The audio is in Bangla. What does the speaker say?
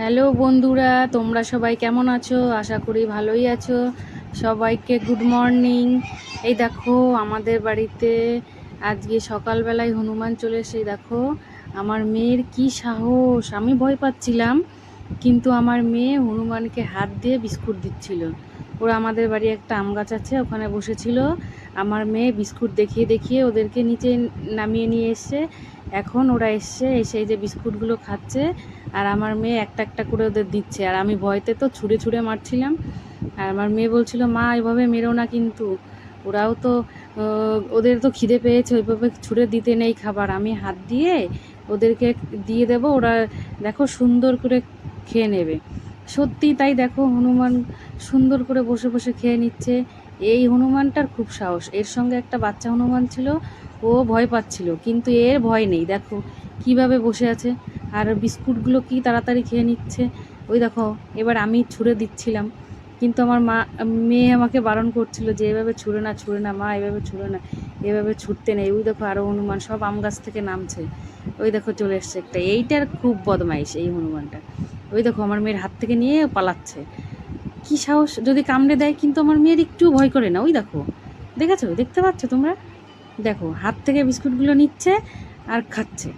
হ্যালো বন্ধুরা, তোমরা সবাই কেমন আছো? আশা করি ভালোই আছো। সবাইকে গুড মর্নিং। এই দেখো আমাদের বাড়িতে আজকে সকালবেলায় হনুমান চলে এসে দেখো আমার মেয়ের কি সাহস! আমি ভয় পাচ্ছিলাম, কিন্তু আমার মেয়ে হনুমানকে হাত দিয়ে বিস্কুট দিচ্ছিল। ওরা আমাদের বাড়ি একটা আম গাছ আছে, ওখানে বসেছিল। আমার মেয়ে বিস্কুট দেখিয়ে দেখিয়ে ওদেরকে নিচে নামিয়ে নিয়ে এসছে। এখন ওরা এসে এই যে বিস্কুটগুলো খাচ্ছে, আর আমার মেয়ে একটা একটা করে ওদের দিচ্ছে। আর আমি ভয়তে তো ছুঁড়ে ছুঁড়ে মারছিলাম। আর আমার মেয়ে বলছিল, মা এভাবে মেরো না কিন্তু, ওরাও তো ওদের তো খিদে পেয়েছে, ওইভাবে ছুঁড়ে দিতে নেই খাবার, আমি হাত দিয়ে ওদেরকে দিয়ে দেবো, ওরা দেখো সুন্দর করে খেয়ে নেবে। সত্যি তাই, দেখো হনুমান সুন্দর করে বসে বসে খেয়ে নিচ্ছে। এই হনুমানটার খুব সাহস। এর সঙ্গে একটা বাচ্চা হনুমান ছিল, ও ভয় পাচ্ছিল, কিন্তু এর ভয় নেই। দেখো কিভাবে বসে আছে, আর বিস্কুটগুলো কি তাড়াতাড়ি খেয়ে নিচ্ছে। ওই দেখো এবার আমি ছুঁড়ে দিচ্ছিলাম, কিন্তু আমার মেয়ে আমাকে বারণ করছিল যে এভাবে ছুঁড়ে না মা, এভাবে ছুঁড়ে না, এভাবে ছুটতে নেই। ওই দেখো আরও হনুমান সব আম গাছ থেকে নামছে। ওই দেখো চলে এসছে একটা, এইটার খুব বদমাইশ এই হনুমানটা। ওই দেখো আমার মেয়ের হাত থেকে নিয়ে পালাচ্ছে। কি সাহস! যদি কামড়ে দেয়, কিন্তু আমার মেয়ের একটু ভয় করে না। ওই দেখো, দেখেছো, দেখতে পাচ্ছ তোমরা? দেখো হাত থেকে বিস্কুটগুলো নিচ্ছে আর খাচ্ছে।